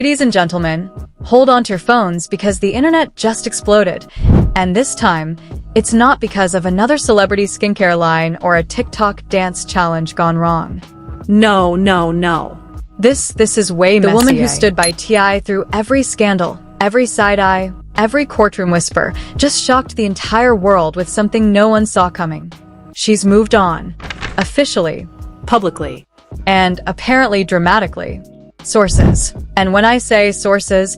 Ladies and gentlemen, hold on to your phones because the internet just exploded. And this time, it's not because of another celebrity skincare line or a TikTok dance challenge gone wrong. No, no, no. This is way messier. The woman who stood by T.I. through every scandal, every side-eye, every courtroom whisper, just shocked the entire world with something no one saw coming. She's moved on. Officially. Publicly. And apparently dramatically. Sources. And when I say sources,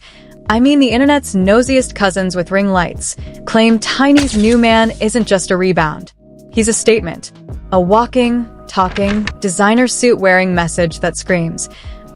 I mean the internet's nosiest cousins with ring lights claim Tiny's new man isn't just a rebound. He's a statement. A walking, talking, designer suit-wearing message that screams,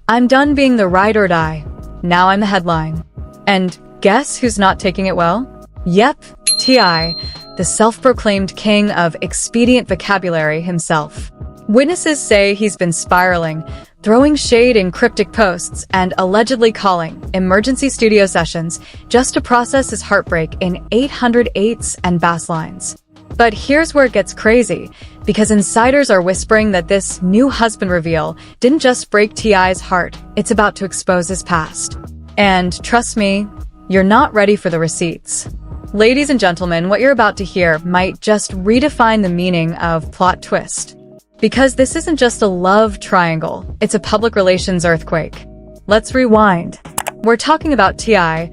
"I'm done being the ride or die. Now I'm the headline." And guess who's not taking it well? Yep, T.I., the self-proclaimed king of expedient vocabulary himself. Witnesses say he's been spiraling, throwing shade in cryptic posts and allegedly calling emergency studio sessions just to process his heartbreak in 808s and bass lines. But here's where it gets crazy, because insiders are whispering that this new husband reveal didn't just break T.I.'s heart, it's about to expose his past. And trust me, you're not ready for the receipts. Ladies and gentlemen, what you're about to hear might just redefine the meaning of plot twist. Because this isn't just a love triangle, it's a public relations earthquake. Let's rewind. We're talking about T.I.,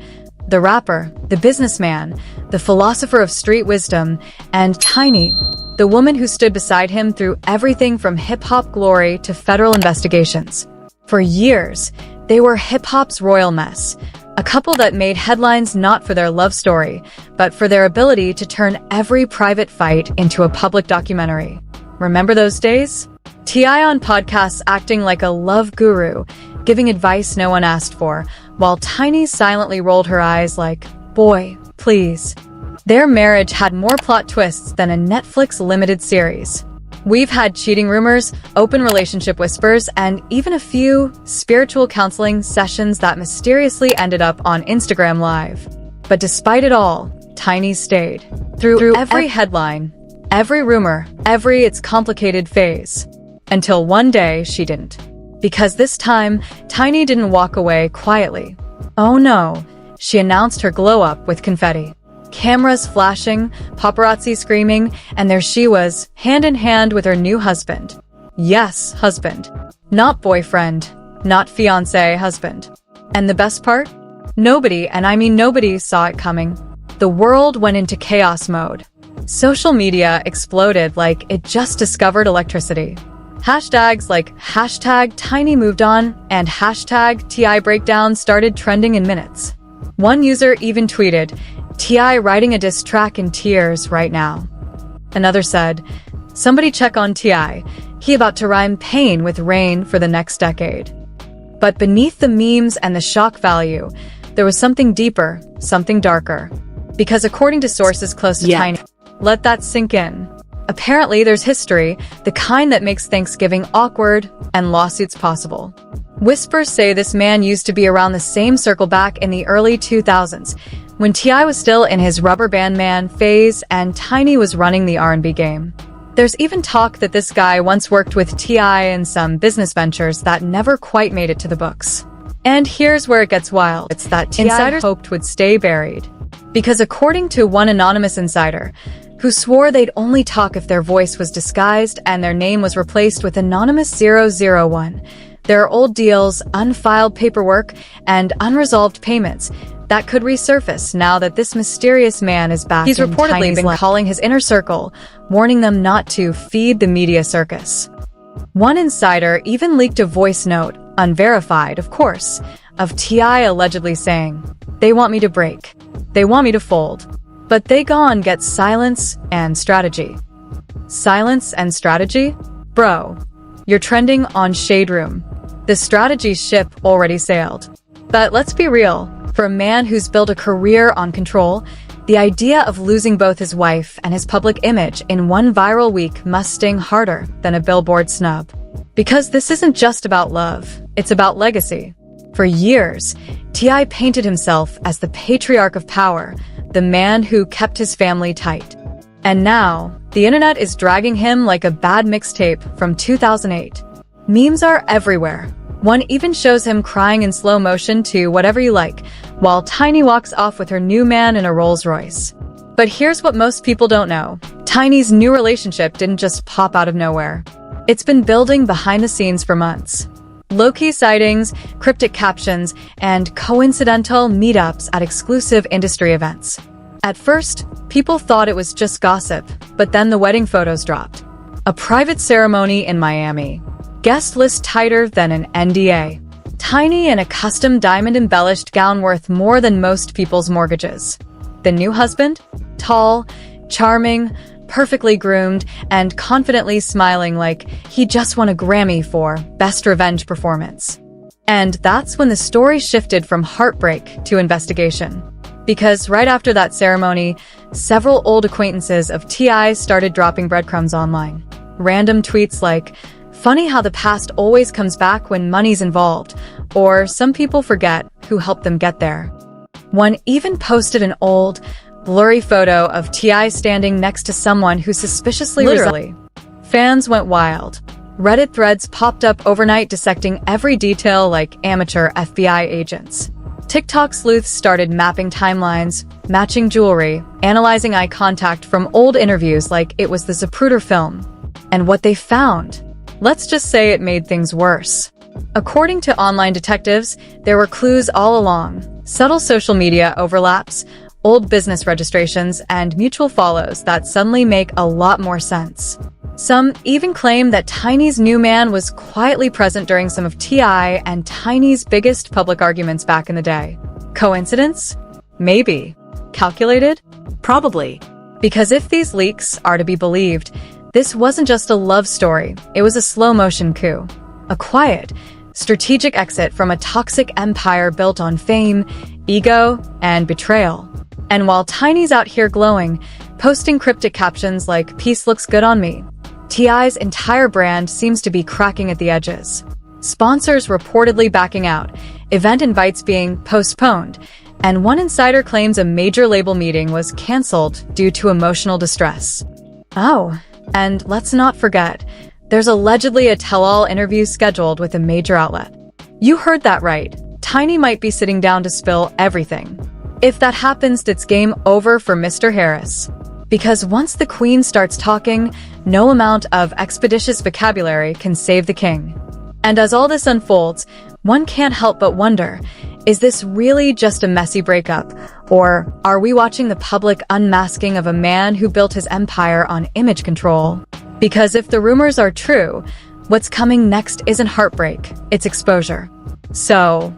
the rapper, the businessman, the philosopher of street wisdom, and Tiny, the woman who stood beside him through everything from hip-hop glory to federal investigations. For years, they were hip-hop's royal mess, a couple that made headlines not for their love story, but for their ability to turn every private fight into a public documentary. Remember those days? T.I. on podcasts acting like a love guru, giving advice no one asked for, while Tiny silently rolled her eyes like, "Boy, please." Their marriage had more plot twists than a Netflix limited series. We've had cheating rumors, open relationship whispers, and even a few spiritual counseling sessions that mysteriously ended up on Instagram Live. But despite it all, Tiny stayed. Through every headline, every rumor, every "it's complicated" phase. Until one day she didn't. Because this time, Tiny didn't walk away quietly. Oh no, she announced her glow-up with confetti. Cameras flashing, paparazzi screaming, and there she was, hand in hand with her new husband. Yes, husband. Not boyfriend. Not fiancé, husband. And the best part? Nobody, and I mean nobody, saw it coming. The world went into chaos mode. Social media exploded like it just discovered electricity. Hashtags like #Tiny moved on and #T.I. breakdown started trending in minutes. One user even tweeted, "T.I. writing a diss track in tears right now." Another said, "Somebody check on T.I. He about to rhyme pain with rain for the next decade." But beneath the memes and the shock value, there was something deeper, something darker. Because according to sources close to Tiny, let that sink in. Apparently, there's history, the kind that makes Thanksgiving awkward and lawsuits possible. Whispers say this man used to be around the same circle back in the early 2000s, when T.I. was still in his rubber band man phase and Tiny was running the R&B game. There's even talk that this guy once worked with T.I. in some business ventures that never quite made it to the books. And here's where it gets wild. It's that T.I. insiders hoped would stay buried. Because according to one anonymous insider, who swore they'd only talk if their voice was disguised and their name was replaced with Anonymous 001. There are old deals, unfiled paperwork, and unresolved payments that could resurface now that this mysterious man is back. He's reportedly been calling his inner circle, warning them not to feed the media circus. One insider even leaked a voice note, unverified of course, of T.I. allegedly saying, "They want me to break. They want me to fold. But they gone get silence and strategy." Silence and strategy? Bro, you're trending on Shade Room. The strategy ship already sailed. But let's be real, for a man who's built a career on control, the idea of losing both his wife and his public image in one viral week must sting harder than a Billboard snub. Because this isn't just about love, it's about legacy. For years, T.I. painted himself as the patriarch of power, the man who kept his family tight. And now, the internet is dragging him like a bad mixtape from 2008. Memes are everywhere. One even shows him crying in slow motion to Whatever You Like, while Tiny walks off with her new man in a Rolls-Royce. But here's what most people don't know. Tiny's new relationship didn't just pop out of nowhere. It's been building behind the scenes for months. Low-key sightings, cryptic captions, and coincidental meetups at exclusive industry events. At first, people thought it was just gossip, but then the wedding photos dropped. A private ceremony in Miami. Guest list tighter than an NDA. Tiny in a custom diamond-embellished gown worth more than most people's mortgages. The new husband? Tall, charming, perfectly groomed, and confidently smiling like he just won a Grammy for Best Revenge Performance. And that's when the story shifted from heartbreak to investigation. Because right after that ceremony, several old acquaintances of T.I. started dropping breadcrumbs online. Random tweets like, "Funny how the past always comes back when money's involved," or "Some people forget who helped them get there." One even posted an old, blurry photo of T.I. standing next to someone who suspiciously literally. Fans went wild. Reddit threads popped up overnight dissecting every detail like amateur FBI agents. TikTok sleuths started mapping timelines, matching jewelry, analyzing eye contact from old interviews like it was the Zapruder film. And what they found? Let's just say it made things worse. According to online detectives, there were clues all along. Subtle social media overlaps, old business registrations, and mutual follows that suddenly make a lot more sense. Some even claim that Tiny's new man was quietly present during some of T.I. and Tiny's biggest public arguments back in the day. Coincidence? Maybe. Calculated? Probably. Because if these leaks are to be believed, this wasn't just a love story, it was a slow-motion coup. A quiet, strategic exit from a toxic empire built on fame, ego, and betrayal. And while Tiny's out here glowing, posting cryptic captions like "Peace looks good on me," T.I.'s entire brand seems to be cracking at the edges. Sponsors reportedly backing out, event invites being postponed, and one insider claims a major label meeting was canceled due to emotional distress. Oh, and let's not forget, there's allegedly a tell-all interview scheduled with a major outlet. You heard that right. Tiny might be sitting down to spill everything. If that happens, it's game over for Mr. Harris. Because once the queen starts talking, no amount of expeditious vocabulary can save the king. And as all this unfolds, one can't help but wonder, is this really just a messy breakup? Or are we watching the public unmasking of a man who built his empire on image control? Because if the rumors are true, what's coming next isn't heartbreak, it's exposure. So,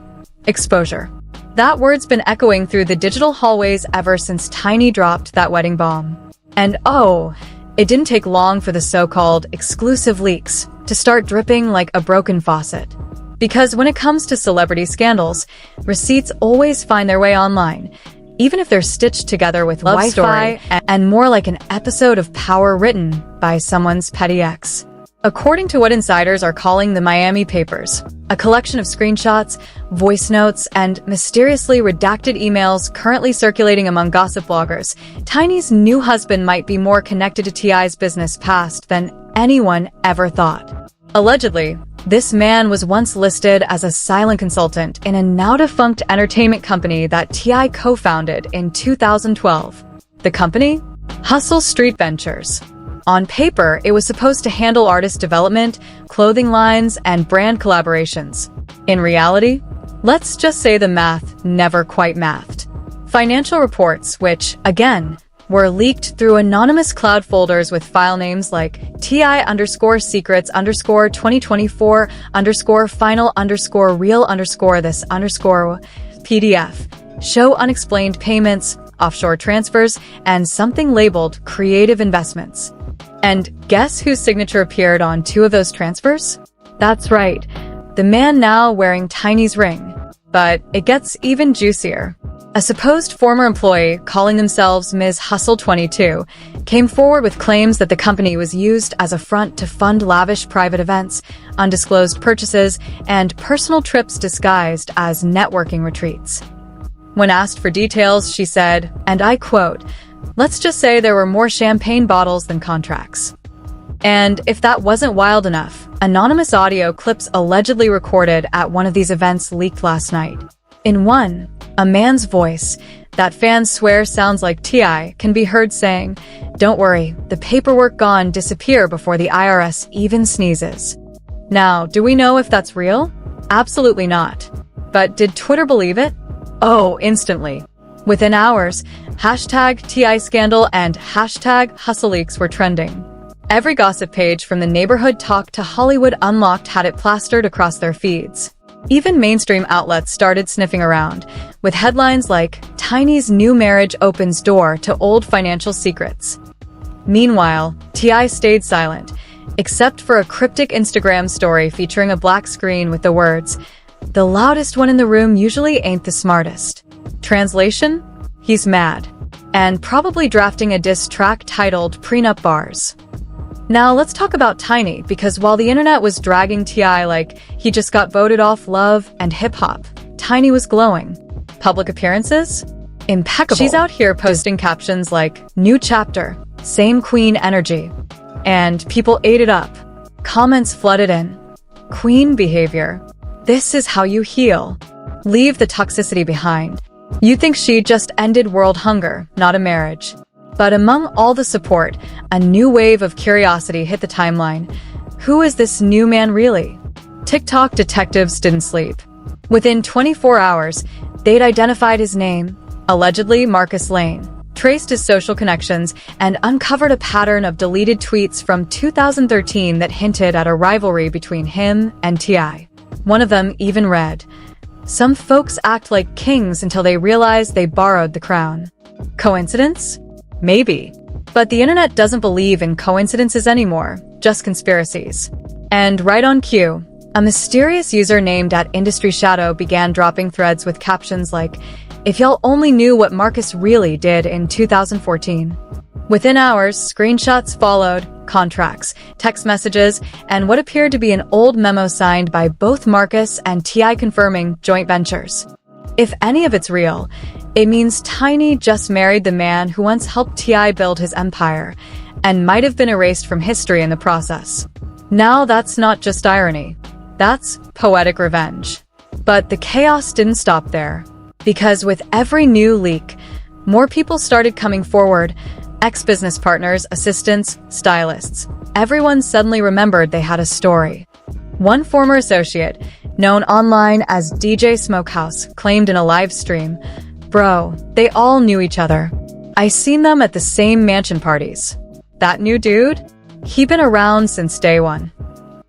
exposure. That word's been echoing through the digital hallways ever since Tiny dropped that wedding bomb. And oh, it didn't take long for the so-called exclusive leaks to start dripping like a broken faucet. Because when it comes to celebrity scandals, receipts always find their way online, even if they're stitched together with love story and more like an episode of Power written by someone's petty ex. According to what insiders are calling the Miami Papers, a collection of screenshots, voice notes, and mysteriously redacted emails currently circulating among gossip bloggers, Tiny's new husband might be more connected to T.I.'s business past than anyone ever thought. Allegedly, this man was once listed as a silent consultant in a now-defunct entertainment company that T.I. co-founded in 2012. The company? Hustle Street Ventures. On paper, it was supposed to handle artist development, clothing lines, and brand collaborations. In reality, let's just say the math never quite mathed. Financial reports, which, again, were leaked through anonymous cloud folders with file names like TI_secrets_2024_final_real_this_PDF, show unexplained payments, offshore transfers, and something labeled creative investments. And guess whose signature appeared on 2 of those transfers? That's right, the man now wearing Tiny's ring. But it gets even juicier. A supposed former employee, calling themselves Ms. Hustle22, came forward with claims that the company was used as a front to fund lavish private events, undisclosed purchases, and personal trips disguised as networking retreats. When asked for details, she said, and I quote, "Let's just say there were more champagne bottles than contracts." And if that wasn't wild enough, anonymous audio clips allegedly recorded at one of these events leaked last night. In one, a man's voice that fans swear sounds like T.I. can be heard saying, "Don't worry, the paperwork gone disappear before the IRS even sneezes." Now, do we know if that's real? Absolutely not. But did Twitter believe it? Oh, instantly. Within hours, hashtag T.I. scandal and hashtag HustleLeaks were trending. Every gossip page from the neighborhood talk to Hollywood Unlocked had it plastered across their feeds. Even mainstream outlets started sniffing around, with headlines like, "Tiny's new marriage opens door to old financial secrets." Meanwhile, T.I. stayed silent, except for a cryptic Instagram story featuring a black screen with the words, "The loudest one in the room usually ain't the smartest." Translation? He's mad. And probably drafting a diss track titled Prenup Bars. Now let's talk about Tiny, because while the internet was dragging T.I. like he just got voted off Love and hip-hop, Tiny was glowing. Public appearances? Impeccable. She's out here posting captions like, "New chapter, same queen energy." And people ate it up. Comments flooded in. "Queen behavior. This is how you heal. Leave the toxicity behind." You think she just ended world hunger, not a marriage. But among all the support, a new wave of curiosity hit the timeline. Who is this new man really? TikTok detectives didn't sleep. Within 24 hours, they'd identified his name, allegedly Marcus Lane, traced his social connections, and uncovered a pattern of deleted tweets from 2013 that hinted at a rivalry between him and T.I. One of them even read, "Some folks act like kings until they realize they borrowed the crown." Coincidence? Maybe. But the internet doesn't believe in coincidences anymore, just conspiracies. And right on cue, a mysterious user named @IndustryShadow began dropping threads with captions like, "If y'all only knew what Marcus really did in 2014. Within hours, screenshots followed, contracts, text messages, and what appeared to be an old memo signed by both Marcus and T.I. confirming joint ventures. If any of it's real, it means Tiny just married the man who once helped T.I. build his empire, and might have been erased from history in the process. Now that's not just irony. That's poetic revenge. But the chaos didn't stop there. Because with every new leak, more people started coming forward. Ex-business partners, assistants, stylists. Everyone suddenly remembered they had a story. One former associate, known online as DJ Smokehouse, claimed in a live stream, "Bro, they all knew each other. I seen them at the same mansion parties. That new dude? He been around since day one."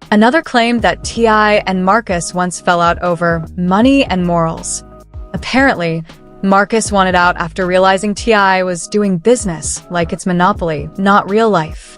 Another claimed that T.I. and Marcus once fell out over money and morals. Apparently, Marcus wanted out after realizing T.I. was doing business like it's Monopoly, not real life.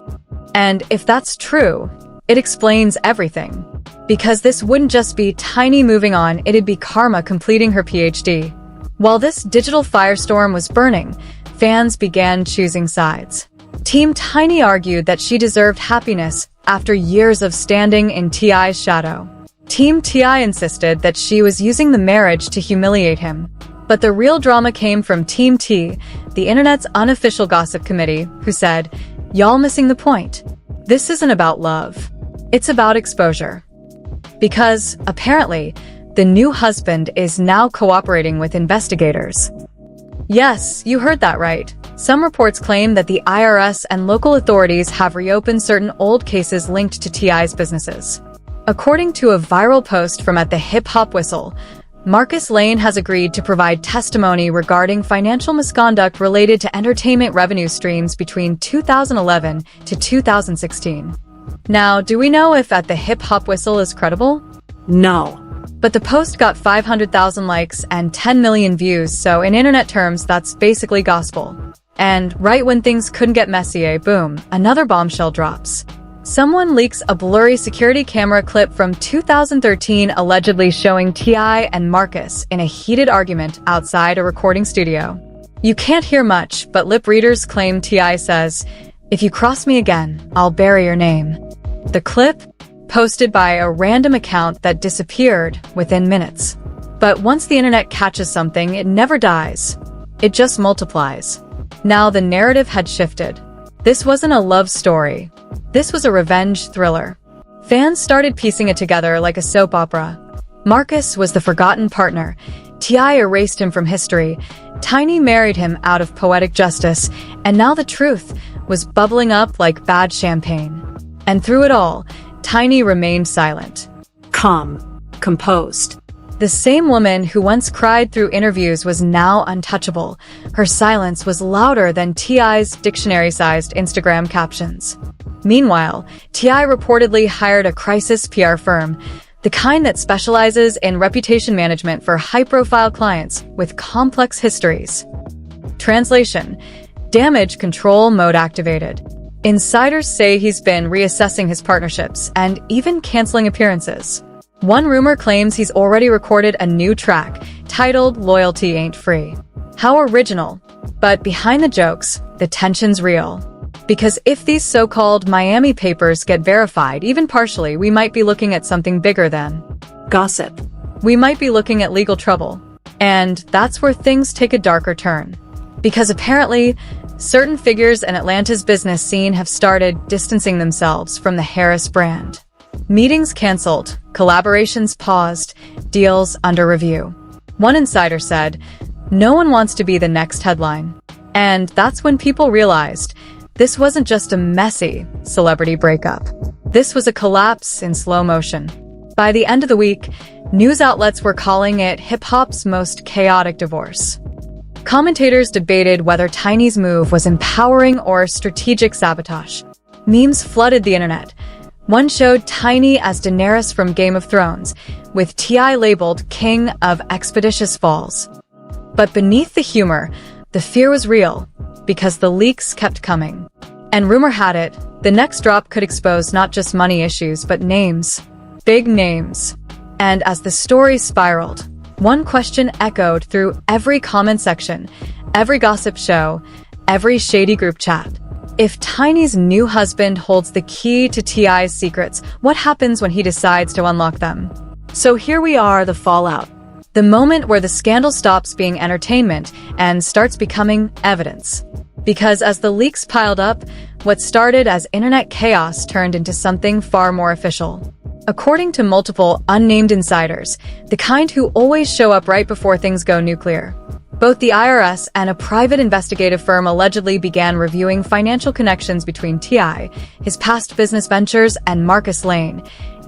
And if that's true, it explains everything. Because this wouldn't just be Tiny moving on, it'd be karma completing her PhD. While this digital firestorm was burning, fans began choosing sides. Team Tiny argued that she deserved happiness after years of standing in T.I.'s shadow. Team T.I. insisted that she was using the marriage to humiliate him. But the real drama came from Team T, the internet's unofficial gossip committee, who said, "Y'all missing the point. This isn't about love. It's about exposure." Because, apparently, the new husband is now cooperating with investigators. Yes, you heard that right. Some reports claim that the IRS and local authorities have reopened certain old cases linked to T.I.'s businesses. According to a viral post from @the Whistle, Marcus Lane has agreed to provide testimony regarding financial misconduct related to entertainment revenue streams between 2011 to 2016. Now, do we know if @the Whistle is credible? No. But the post got 500,000 likes and 10 million views, so in internet terms, that's basically gospel. And right when things couldn't get messy, boom, another bombshell drops. Someone leaks a blurry security camera clip from 2013 allegedly showing T.I. and Marcus in a heated argument outside a recording studio. You can't hear much, but lip readers claim T.I. says, "If you cross me again, I'll bury your name." The clip, posted by a random account that disappeared within minutes. But once the internet catches something, it never dies. It just multiplies. Now the narrative had shifted. This wasn't a love story. This was a revenge thriller. Fans started piecing it together like a soap opera. Marcus was the forgotten partner. T.I. erased him from history. Tiny married him out of poetic justice, and now the truth was bubbling up like bad champagne. And through it all, Tiny remained silent. Calm. Composed. The same woman who once cried through interviews was now untouchable. Her silence was louder than T.I.'s dictionary-sized Instagram captions. Meanwhile, T.I. reportedly hired a crisis PR firm, the kind that specializes in reputation management for high-profile clients with complex histories. Translation: damage control mode activated. Insiders say he's been reassessing his partnerships and even canceling appearances. One rumor claims he's already recorded a new track titled "Loyalty Ain't Free." How original. But behind the jokes, the tension's real. Because if these so-called Miami papers get verified, even partially, we might be looking at something bigger than gossip. We might be looking at legal trouble. And that's where things take a darker turn. Because apparently, certain figures in Atlanta's business scene have started distancing themselves from the Harris brand. Meetings canceled, collaborations paused, deals under review. One insider said, "No one wants to be the next headline." And that's when people realized this wasn't just a messy celebrity breakup. This was a collapse in slow motion. By the end of the week, news outlets were calling it hip-hop's most chaotic divorce. Commentators debated whether Tiny's move was empowering or strategic sabotage. Memes flooded the internet. One showed Tiny as Daenerys from Game of Thrones, with T.I. labeled King of Expeditious Falls. But beneath the humor, the fear was real, because the leaks kept coming. And rumor had it, the next drop could expose not just money issues, but names. Big names. And as the story spiraled, one question echoed through every comment section, every gossip show, every shady group chat. If Tiny's new husband holds the key to T.I.'s secrets, what happens when he decides to unlock them? So here we are, the fallout. The moment where the scandal stops being entertainment and starts becoming evidence. Because as the leaks piled up, what started as internet chaos turned into something far more official. According to multiple unnamed insiders, the kind who always show up right before things go nuclear, both the IRS and a private investigative firm allegedly began reviewing financial connections between T.I., his past business ventures, and Marcus Lane,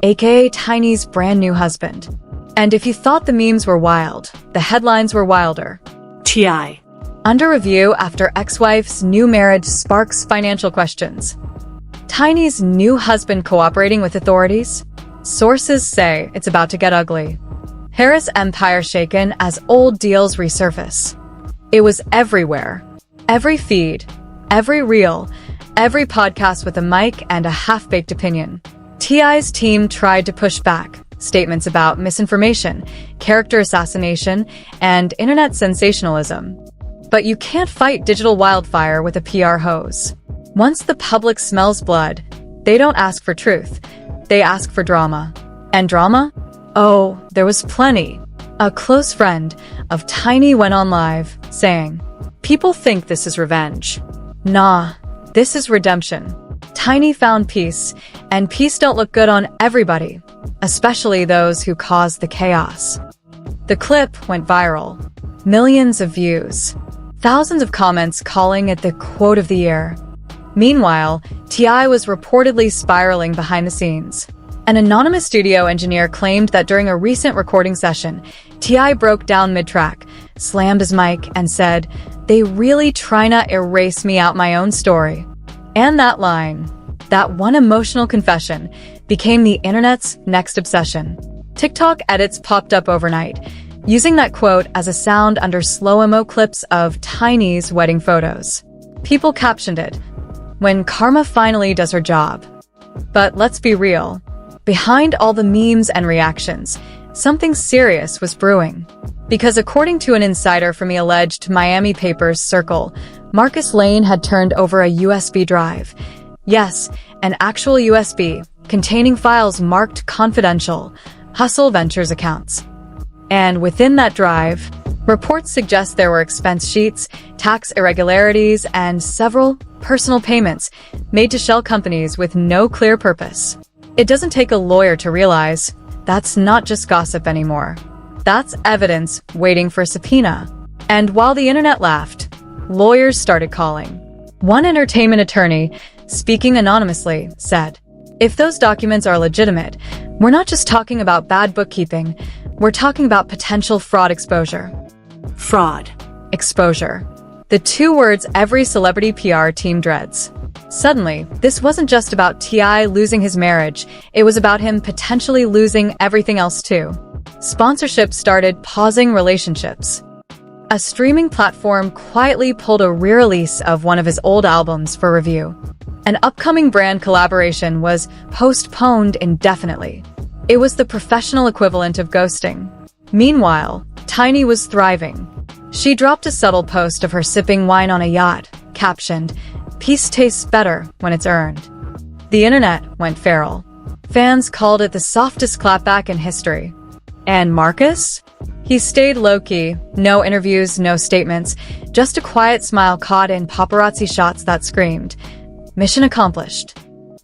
aka Tiny's brand new husband. And if you thought the memes were wild, the headlines were wilder. T.I. under review after ex-wife's new marriage sparks financial questions. Tiny's new husband cooperating with authorities? Sources say it's about to get ugly. Harris empire shaken as old deals resurface. It was everywhere. Every feed, every reel, every podcast with a mic and a half-baked opinion. T.I.'s team tried to push back. Statements about misinformation, character assassination, and internet sensationalism. But you can't fight digital wildfire with a PR hose. Once the public smells blood, they don't ask for truth. They ask for drama. And drama? Oh, there was plenty. A close friend of Tiny went on live, saying, "People think this is revenge. Nah, this is redemption." Tiny found peace, and peace don't look good on everybody, especially those who caused the chaos. The clip went viral. Millions of views. Thousands of comments calling it the quote of the year. Meanwhile, T.I. was reportedly spiraling behind the scenes. An anonymous studio engineer claimed that during a recent recording session, T.I. broke down mid-track, slammed his mic, and said, "They really tryna erase me out my own story." And that line, that one emotional confession, became the internet's next obsession. TikTok edits popped up overnight, using that quote as a sound under slow-mo clips of Tiny's wedding photos. People captioned it, "When karma finally does her job." But let's be real. Behind all the memes and reactions, something serious was brewing. Because according to an insider from the alleged Miami papers circle, Marcus Lane had turned over a USB drive. Yes, an actual USB, containing files marked confidential, Hustle Ventures accounts. And within that drive, Reports suggest there were expense sheets, tax irregularities, and several personal payments made to shell companies with no clear purpose. It doesn't take a lawyer to realize that's not just gossip anymore. That's evidence waiting for a subpoena. And while the internet laughed, lawyers started calling. One entertainment attorney, speaking anonymously, said, "If those documents are legitimate, we're not just talking about bad bookkeeping, we're talking about potential fraud exposure." Fraud. Exposure. The two words every celebrity PR team dreads. Suddenly, this wasn't just about T.I. losing his marriage, it was about him potentially losing everything else too. Sponsorships started pausing relationships. A streaming platform quietly pulled a re-release of one of his old albums for review. An upcoming brand collaboration was postponed indefinitely. It was the professional equivalent of ghosting. Meanwhile, Tiny was thriving. She dropped a subtle post of her sipping wine on a yacht, captioned, "Peace tastes better when it's earned." The internet went feral. Fans called it the softest clapback in history. And Marcus? He stayed low-key, no interviews, no statements, just a quiet smile caught in paparazzi shots that screamed, "Mission accomplished."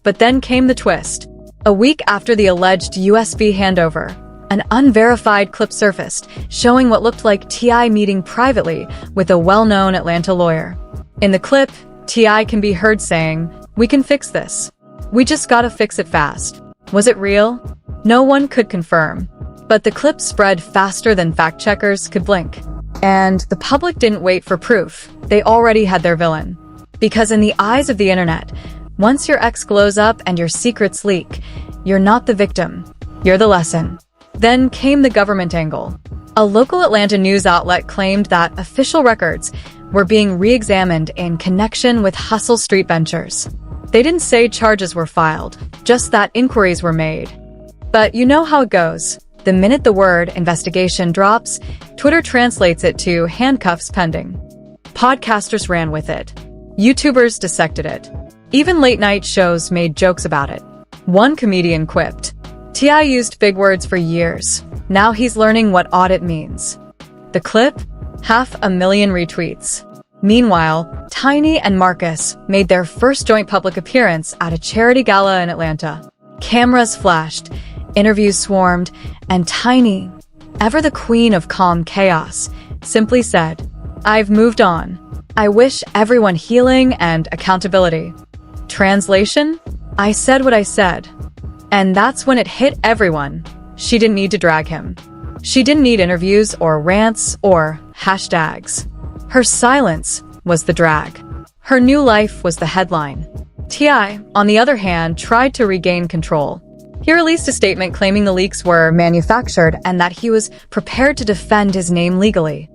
But then came the twist. A week after the alleged USB handover, an unverified clip surfaced, showing what looked like T.I. meeting privately with a well-known Atlanta lawyer. In the clip, T.I. can be heard saying, "We can fix this. We just gotta fix it fast." Was it real? No one could confirm. But the clip spread faster than fact-checkers could blink. And the public didn't wait for proof. They already had their villain. Because in the eyes of the internet, once your ex glows up and your secrets leak, you're not the victim. You're the lesson. Then came the government angle. A local Atlanta news outlet claimed that official records were being re-examined in connection with Hustle Street Ventures. They didn't say charges were filed, just that inquiries were made. But you know how it goes. The minute the word investigation drops, Twitter translates it to handcuffs pending. Podcasters ran with it. YouTubers dissected it. Even late-night shows made jokes about it. One comedian quipped, "T.I. used big words for years. Now he's learning what audit means." The clip? 500,000 retweets. Meanwhile, Tiny and Marcus made their first joint public appearance at a charity gala in Atlanta. Cameras flashed, interviews swarmed, and Tiny, ever the queen of calm chaos, simply said, "I've moved on. I wish everyone healing and accountability." Translation? I said what I said. And that's when it hit everyone. She didn't need to drag him. She didn't need interviews or rants or hashtags. Her silence was the drag. Her new life was the headline. T.I., on the other hand, tried to regain control. He released a statement claiming the leaks were manufactured and that he was prepared to defend his name legally.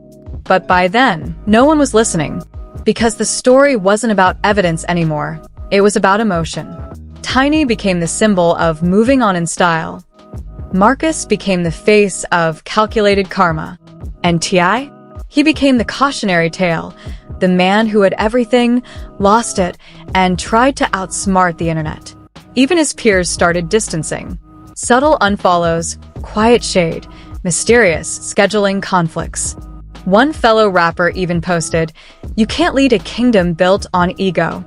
But by then, no one was listening, because the story wasn't about evidence anymore. It was about emotion. Tiny became the symbol of moving on in style. Marcus became the face of calculated karma. And T.I.? He became the cautionary tale, the man who had everything, lost it, and tried to outsmart the internet. Even his peers started distancing. Subtle unfollows, quiet shade, mysterious scheduling conflicts. One fellow rapper even posted, "You can't lead a kingdom built on ego."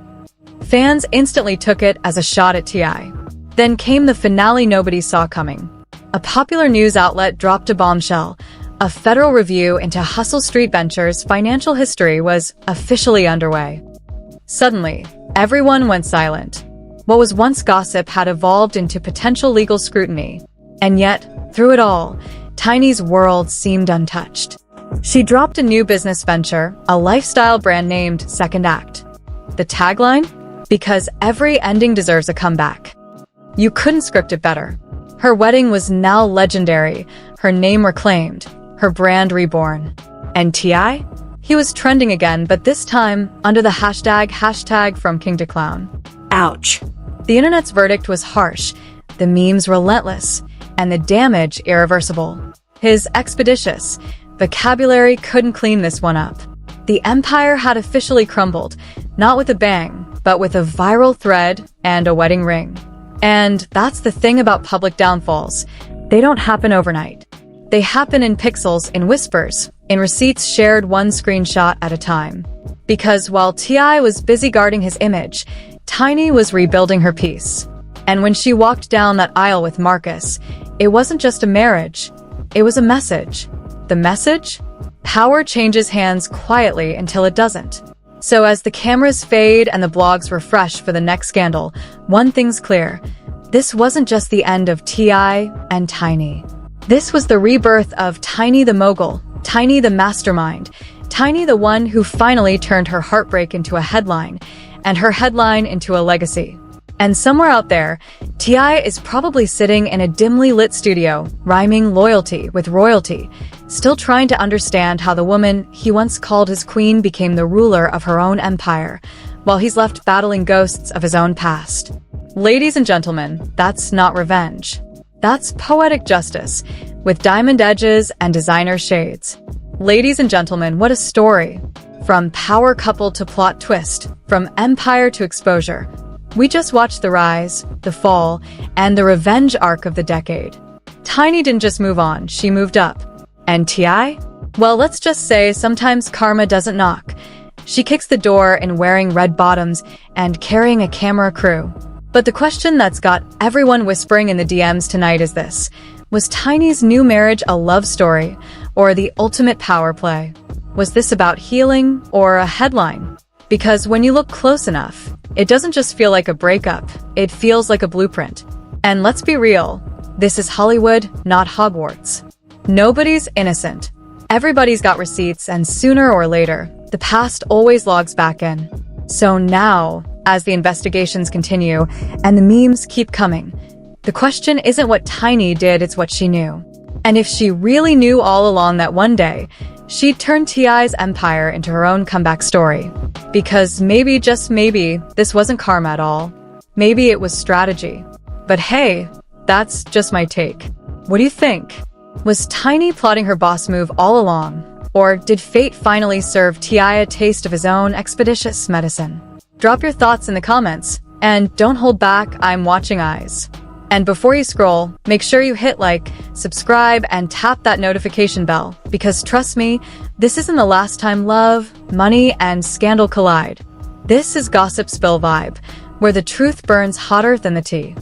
Fans instantly took it as a shot at T.I. Then came the finale nobody saw coming. A popular news outlet dropped a bombshell. A federal review into Hustle Street Ventures' financial history was officially underway. Suddenly, everyone went silent. What was once gossip had evolved into potential legal scrutiny. And yet, through it all, Tiny's world seemed untouched. She dropped a new business venture, a lifestyle brand named Second Act. The tagline? Because every ending deserves a comeback. You couldn't script it better. Her wedding was now legendary, her name reclaimed, her brand reborn. And T.I.? He was trending again, but this time under the hashtag from king to clown. Ouch. The internet's verdict was harsh, the memes relentless, and the damage irreversible. His expeditious vocabulary couldn't clean this one up. The empire had officially crumbled, not with a bang, but with a viral thread and a wedding ring. And that's the thing about public downfalls. They don't happen overnight. They happen in pixels, in whispers, in receipts shared one screenshot at a time. Because while T.I. was busy guarding his image, Tiny was rebuilding her peace. And when she walked down that aisle with Marcus, it wasn't just a marriage, it was a message. The message? Power changes hands quietly until it doesn't. So as the cameras fade and the blogs refresh for the next scandal, one thing's clear. This wasn't just the end of T.I. and Tiny. This was the rebirth of Tiny the mogul, Tiny the mastermind, Tiny the one who finally turned her heartbreak into a headline, and her headline into a legacy. And somewhere out there, T.I. is probably sitting in a dimly lit studio, rhyming loyalty with royalty, still trying to understand how the woman he once called his queen became the ruler of her own empire, while he's left battling ghosts of his own past. Ladies and gentlemen, that's not revenge. That's poetic justice, with diamond edges and designer shades. Ladies and gentlemen, what a story. From power couple to plot twist, from empire to exposure. We just watched the rise, the fall, and the revenge arc of the decade. Tiny didn't just move on, she moved up. And T.I.? Well, let's just say sometimes karma doesn't knock. She kicks the door in wearing red bottoms and carrying a camera crew. But the question that's got everyone whispering in the DMs tonight is this. Was Tiny's new marriage a love story or the ultimate power play? Was this about healing or a headline? Because when you look close enough, it doesn't just feel like a breakup, it feels like a blueprint. And let's be real, this is Hollywood, not Hogwarts. Nobody's innocent. Everybody's got receipts, and sooner or later, the past always logs back in. So now, as the investigations continue and the memes keep coming, the question isn't what Tiny did, it's what she knew. And if she really knew all along that one day, she'd turn T.I.'s empire into her own comeback story. Because maybe, just maybe, this wasn't karma at all. Maybe it was strategy. But hey, that's just my take. What do you think? Was Tiny plotting her boss move all along? Or did fate finally serve T.I. a taste of his own expeditious medicine? Drop your thoughts in the comments. And don't hold back, I'm watching eyes. And before you scroll, make sure you hit like, subscribe, and tap that notification bell, because trust me, this isn't the last time love, money, and scandal collide. This is Gossip Spill Vibe, where the truth burns hotter than the tea.